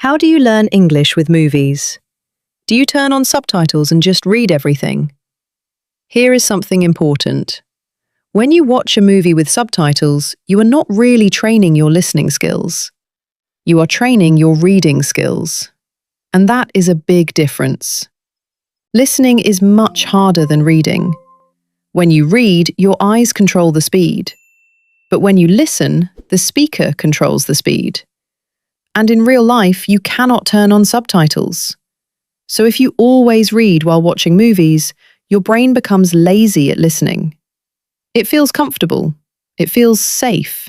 How do you learn English with movies? Do you turn on subtitles and just read everything? Here is something important. When you watch a movie with subtitles, you are not really training your listening skills. You are training your reading skills. And that is a big difference. Listening is much harder than reading. When you read, your eyes control the speed. But when you listen, the speaker controls the speed. And in real life, you cannot turn on subtitles. So if you always read while watching movies, your brain becomes lazy at listening. It feels comfortable, it feels safe,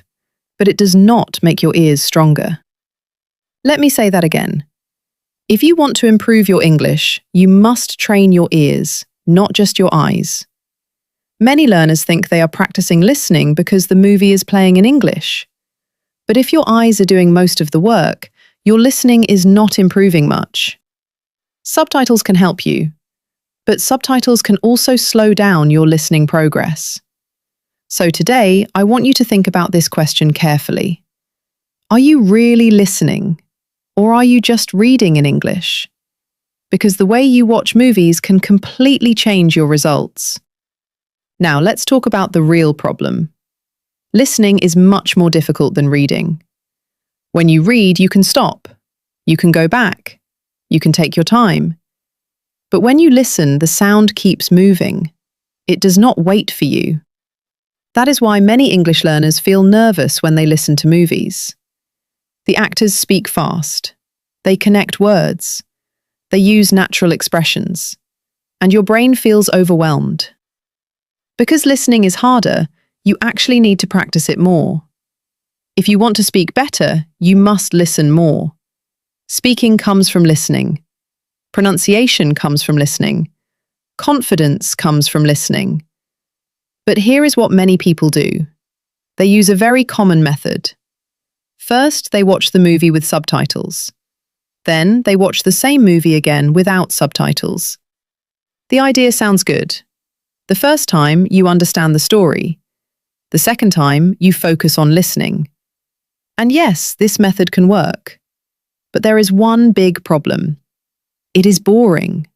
but it does not make your ears stronger. Let me say that again. If you want to improve your English, you must train your ears, not just your eyes. Many learners think they are practicing listening because the movie is playing in English. But if your eyes are doing most of the work, your listening is not improving much. Subtitles can help you, but subtitles can also slow down your listening progress. So today, I want you to think about this question carefully. Are you really listening, or are you just reading in English? Because the way you watch movies can completely change your results. Now, let's talk about the real problem. Listening is much more difficult than reading. When you read, you can stop. You can go back. You can take your time. But when you listen, the sound keeps moving. It does not wait for you. That is why many English learners feel nervous when they listen to movies. The actors speak fast. They connect words. They use natural expressions. And your brain feels overwhelmed. Because listening is harder, you actually need to practice it more. If you want to speak better, you must listen more. Speaking comes from listening. Pronunciation comes from listening. Confidence comes from listening. But here is what many people do. They use a very common method. First, they watch the movie with subtitles. Then, they watch the same movie again without subtitles. The idea sounds good. The first time, you understand the story. The second time, you focus on listening. And yes, this method can work. But there is one big problem. It is boring.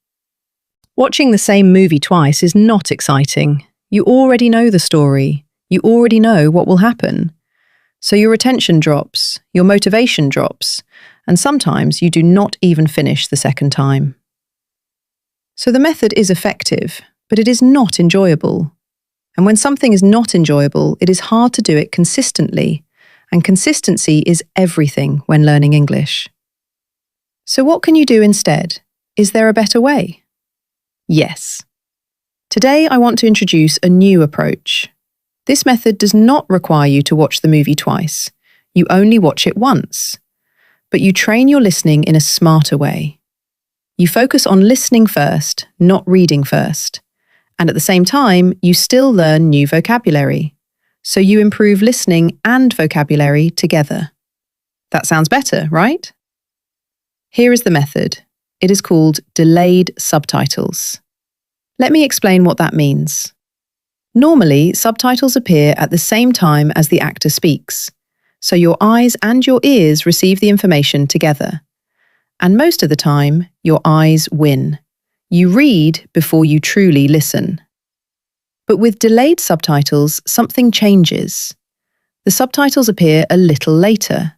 Watching the same movie twice is not exciting. You already know the story. You already know what will happen. So your attention drops, your motivation drops, and sometimes you do not even finish the second time. So the method is effective, but it is not enjoyable. And when something is not enjoyable, it is hard to do it consistently, and consistency is everything when learning English. So what can you do instead? Is there a better way? Yes. Today I want to introduce a new approach. This method does not require you to watch the movie twice. You only watch it once. But you train your listening in a smarter way. You focus on listening first, not reading first. And at the same time, you still learn new vocabulary. So you improve listening and vocabulary together. That sounds better, right? Here is the method. It is called delayed subtitles. Let me explain what that means. Normally, subtitles appear at the same time as the actor speaks. So your eyes and your ears receive the information together. And most of the time, your eyes win. You read before you truly listen. But with delayed subtitles, something changes. The subtitles appear a little later,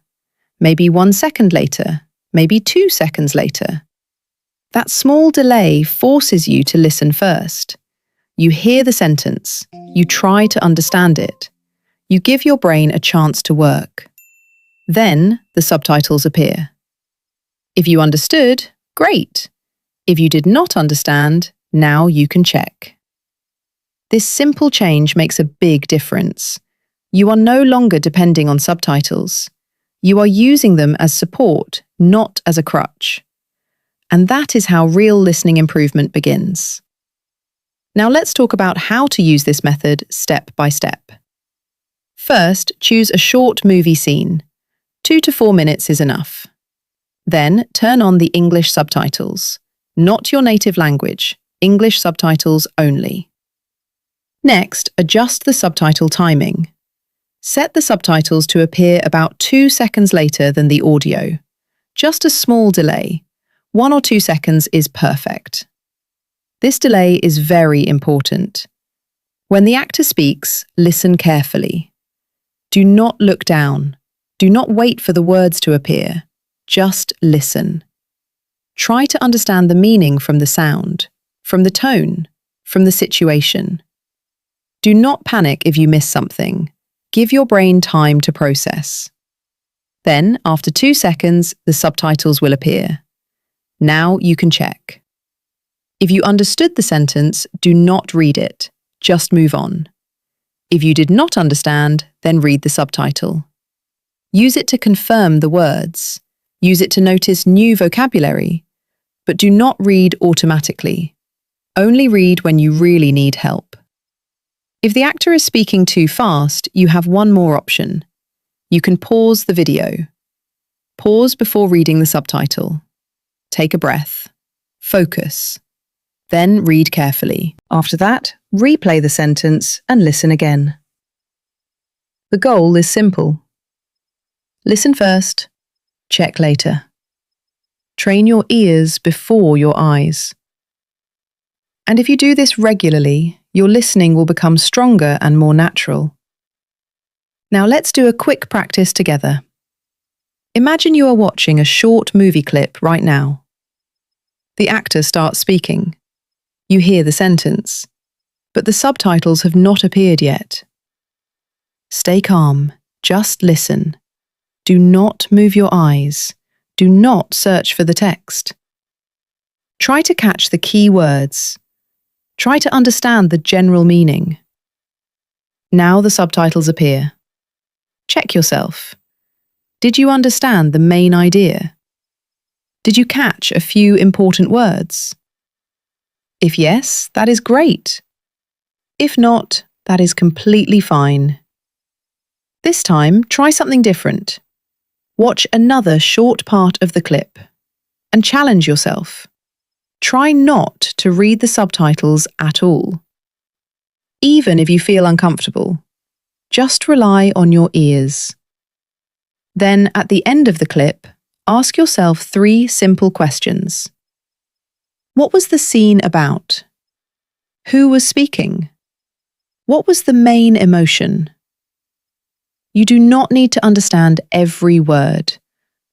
maybe 1 second later, maybe 2 seconds later. That small delay forces you to listen first. You hear the sentence, you try to understand it. You give your brain a chance to work. Then the subtitles appear. If you understood, great. If you did not understand, now you can check. This simple change makes a big difference. You are no longer depending on subtitles. You are using them as support, not as a crutch. And that is how real listening improvement begins. Now let's talk about how to use this method step by step. First, choose a short movie scene. 2 to 4 minutes is enough. Then turn on the English subtitles. Not your native language, English subtitles only. Next, adjust the subtitle timing. Set the subtitles to appear about 2 seconds later than the audio. Just a small delay, 1 or 2 seconds is perfect. This delay is very important. When the actor speaks, listen carefully. Do not look down. Do not wait for the words to appear. Just listen. Try to understand the meaning from the sound, from the tone, from the situation. Do not panic if you miss something. Give your brain time to process. Then, after 2 seconds, the subtitles will appear. Now you can check. If you understood the sentence, do not read it. Just move on. If you did not understand, then read the subtitle. Use it to confirm the words. Use it to notice new vocabulary. But do not read automatically. Only read when you really need help. If the actor is speaking too fast, you have one more option. You can pause the video. Pause before reading the subtitle. Take a breath. Focus. Then read carefully. After that, replay the sentence and listen again. The goal is simple. Listen first, check later. Train your ears before your eyes. And if you do this regularly, your listening will become stronger and more natural. Now let's do a quick practice together. Imagine you are watching a short movie clip right now. The actor starts speaking. You hear the sentence, but the subtitles have not appeared yet. Stay calm, just listen. Do not move your eyes. Do not search for the text. Try to catch the key words. Try to understand the general meaning. Now the subtitles appear. Check yourself. Did you understand the main idea? Did you catch a few important words? If yes, that is great. If not, that is completely fine. This time, try something different. Watch another short part of the clip and challenge yourself. Try not to read the subtitles at all. Even if you feel uncomfortable, just rely on your ears. Then, at the end of the clip, ask yourself 3 simple questions. What was the scene about? Who was speaking? What was the main emotion? You do not need to understand every word.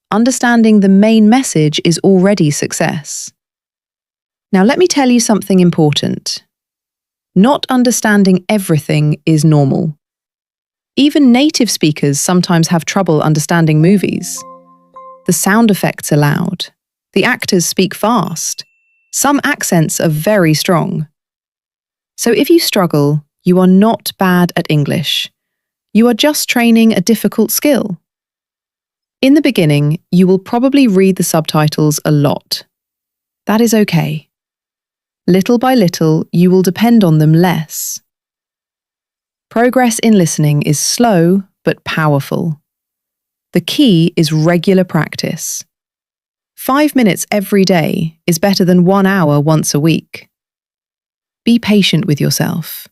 Understanding the main message is already success. Now let me tell you something important. Not understanding everything is normal. Even native speakers sometimes have trouble understanding movies. The sound effects are loud. The actors speak fast. Some accents are very strong. So if you struggle, you are not bad at English. You are just training a difficult skill. In the beginning, you will probably read the subtitles a lot. That is okay. Little by little, you will depend on them less. Progress in listening is slow but powerful. The key is regular practice. 5 minutes every day is better than 1 hour once a week. Be patient with yourself.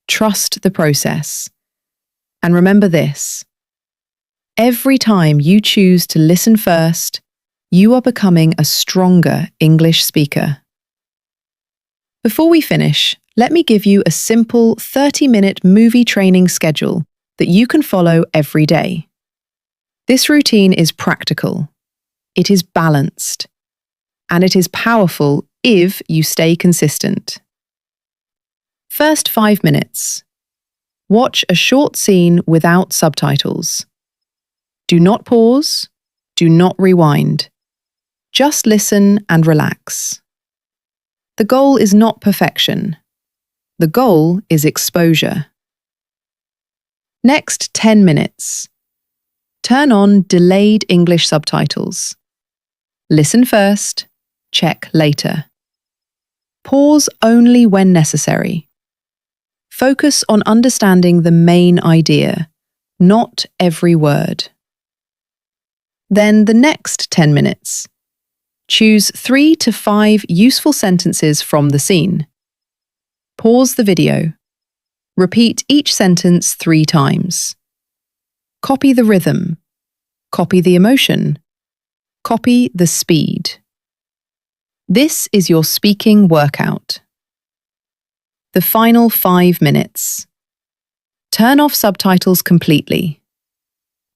Trust the process. And remember this: every time you choose to listen first, you are becoming a stronger English speaker. Before we finish, let me give you a simple 30-minute movie training schedule that you can follow every day. This routine is practical, it is balanced, and it is powerful if you stay consistent. First 5 minutes. Watch a short scene without subtitles. Do not pause, do not rewind. Just listen and relax. The goal is not perfection. The goal is exposure. Next 10 minutes. Turn on delayed English subtitles. Listen first, check later. Pause only when necessary. Focus on understanding the main idea, not every word. Then the next 10 minutes. Choose 3 to 5 useful sentences from the scene. Pause the video. Repeat each sentence 3 times. Copy the rhythm. Copy the emotion. Copy the speed. This is your speaking workout. The final 5 minutes. Turn off subtitles completely.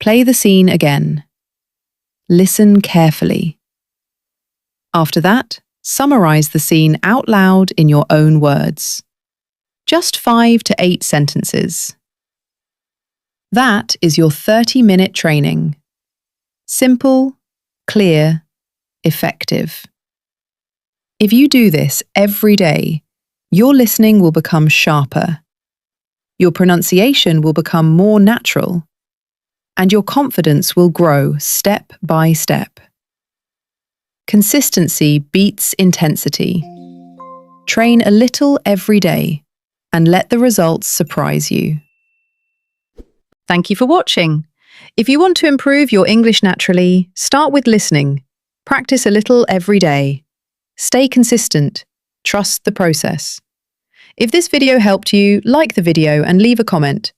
Play the scene again. Listen carefully. After that, summarize the scene out loud in your own words. Just 5 to 8 sentences. That is your 30-minute training. Simple, clear, effective. If you do this every day, your listening will become sharper. Your pronunciation will become more natural, and your confidence will grow step by step. Consistency beats intensity. Train a little every day and let the results surprise you. Thank you for watching. If you want to improve your English naturally, start with listening. Practice a little every day. Stay consistent. Trust the process. If this video helped you, like the video and leave a comment.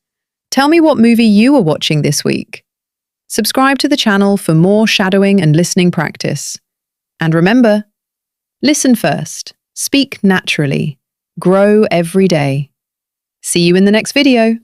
Tell me what movie you are watching this week. Subscribe to the channel for more shadowing and listening practice. And remember, listen first, speak naturally, grow every day. See you in the next video.